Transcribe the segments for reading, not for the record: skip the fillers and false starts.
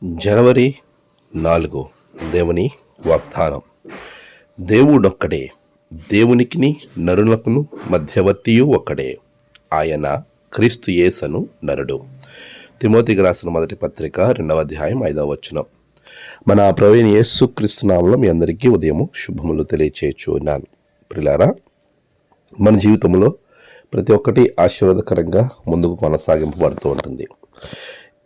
జనవరి 4 దేవుని వాగ్దానం. దేవుడొక్కడే, దేవునికిని నరులకును మధ్యవర్తియు ఒక్కడే, ఆయన క్రీస్తు యేసను నరుడు. తిమోతికి రాసిన మొదటి పత్రిక 2వ అధ్యాయం 5వ వచనం. మన ప్రభువైన యేసు క్రీస్తు నామములో మీ అందరికీ ఉదయము శుభములు తెలియచేయుచున్నాను. ప్రియులారా, మన జీవితంలో ప్రతి ఒక్కటి ఆశీర్వాదకరంగా ముందుకు కొనసాగింపబడుతూ ఉంటుంది.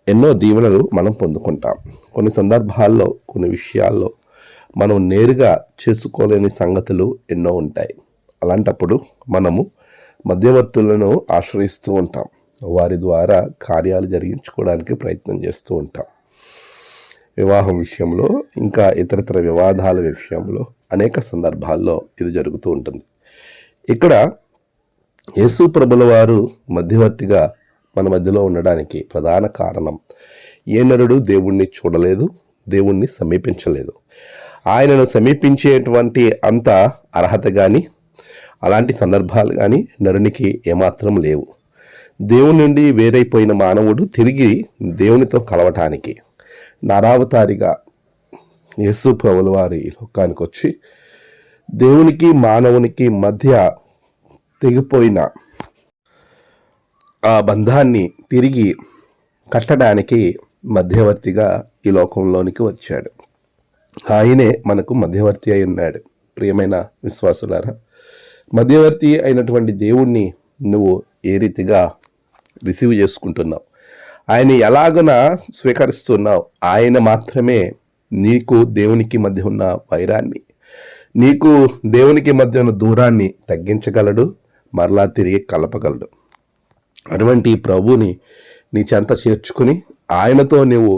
ఎన్నో దీవెనలు మనం పొందుకుంటాం. కొన్ని సందర్భాల్లో కొన్ని విషయాల్లో మనం నేరుగా చేసుకోలేని సంగతులు ఎన్నో ఉంటాయి. అలాంటప్పుడు మనము మధ్యవర్తులను ఆశ్రయిస్తూ ఉంటాం. వారి ద్వారా కార్యాలు జరిగించుకోవడానికి ప్రయత్నం చేస్తూ ఉంటాం. వివాహం విషయంలో, ఇంకా ఇతరతర వివాదాల విషయంలో అనేక సందర్భాల్లో ఇది జరుగుతూ ఉంటుంది. ఇక్కడ యేసు ప్రభుల వారు మధ్యవర్తిగా మన మధ్యలో ఉండడానికి ప్రధాన కారణం, ఏ నరుడు దేవుణ్ణి చూడలేదు, దేవుణ్ణి సమీపించలేదు. ఆయనను సమీపించేటువంటి అంత అర్హత కానీ అలాంటి సందర్భాలు కానీ నరునికి ఏమాత్రం లేవు. దేవుని నుండి వేరైపోయిన మానవుడు తిరిగి దేవునితో కలవటానికి నరావతారిగా యేసు ప్రభుల వారి లోకానికి వచ్చి దేవునికి మానవునికి మధ్య తెగిపోయిన ఆ బంధాన్ని తిరిగి కట్టడానికి మధ్యవర్తిగా ఈ లోకంలోనికి వచ్చాడు. ఆయనే మనకు మధ్యవర్తి అయి ఉన్నాడు. ప్రియమైన విశ్వాసులారా, మధ్యవర్తి అయినటువంటి దేవుణ్ణి నువ్వు ఏ రీతిగా రిసీవ్ చేసుకుంటున్నావు, ఆయన ఎలాగన స్వీకరిస్తున్నావు? ఆయన మాత్రమే నీకు దేవునికి మధ్య ఉన్న వైరాన్ని, నీకు దేవునికి మధ్య ఉన్న దూరాన్ని తగ్గించగలడు, మరలా తిరిగి కలపగలడు. అటువంటి ప్రభువుని నీ చెంత చేర్చుకుని ఆయనతో నువ్వు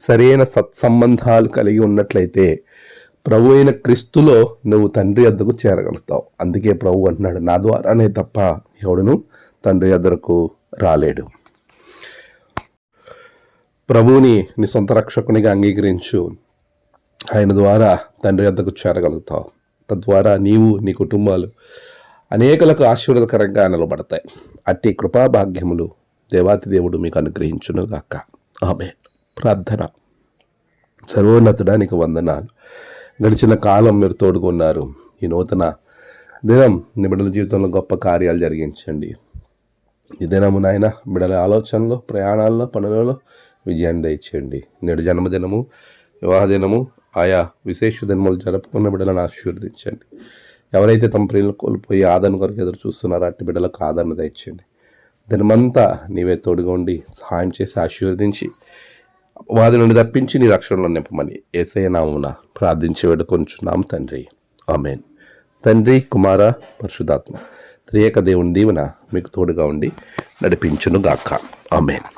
సరైన సత్సంబంధాలు కలిగి ఉన్నట్లయితే ప్రభు అయిన క్రీస్తులో నువ్వు తండ్రి వద్దకు చేరగలుగుతావు. అందుకే ప్రభు అంటున్నాడు, నా ద్వారానే తప్ప ఎవడును తండ్రి వద్దకు రాలేడు. ప్రభువుని నీ సొంత రక్షకునిగా అంగీకరించు. ఆయన ద్వారా తండ్రి వద్దకు చేరగలుగుతావు. తద్వారా నీవు, నీ కుటుంబాలు అనేకలకు ఆశీర్వాదకరంగా నిలబడతాయి. అట్టి కృపాభాగ్యములు దేవాతి దేవుడు మీకు అనుగ్రహించును గాక. ఆమేన్. ప్రార్థన. సర్వోన్నతుడా, నీకు వందనాలు. గడిచిన కాలం మీరు తోడుకున్నారు. ఈ నూతన దినం నీ బిడ్డల జీవితంలో గొప్ప కార్యాలు జరిగించండి. ఈ దినము నాయన బిడ్డల ఆలోచనలో, ప్రయాణాల్లో, పనులలో విజయాన్ని దయచేయండి. నేడు జన్మదినము, వివాహ దినము, ఆయా విశేష దినములు జరుపుకున్న బిడ్డలను ఆశీర్వదించండి. ఎవరైతే తమ ప్రియులను కోల్పోయి ఆదరణ కొరకు ఎదురు చూస్తున్నారో అట్టి బిడ్డలకు ఆదరణ తెచ్చండి. దినమంతా నీవే తోడుగా ఉండి సహాయం చేసి ఆశీర్వదించి వాది నుండి తప్పించి నీ రక్షణలో నింపమని యేసయ్య నామమున ప్రార్థించి వేడుకొంచున్నాం తండ్రి. ఆమేన్. తండ్రి, కుమార, పరిశుద్ధాత్మ త్రియేక దేవుని దీవెన మీకు తోడుగా ఉండి నడిపించును గాక. ఆమేన్.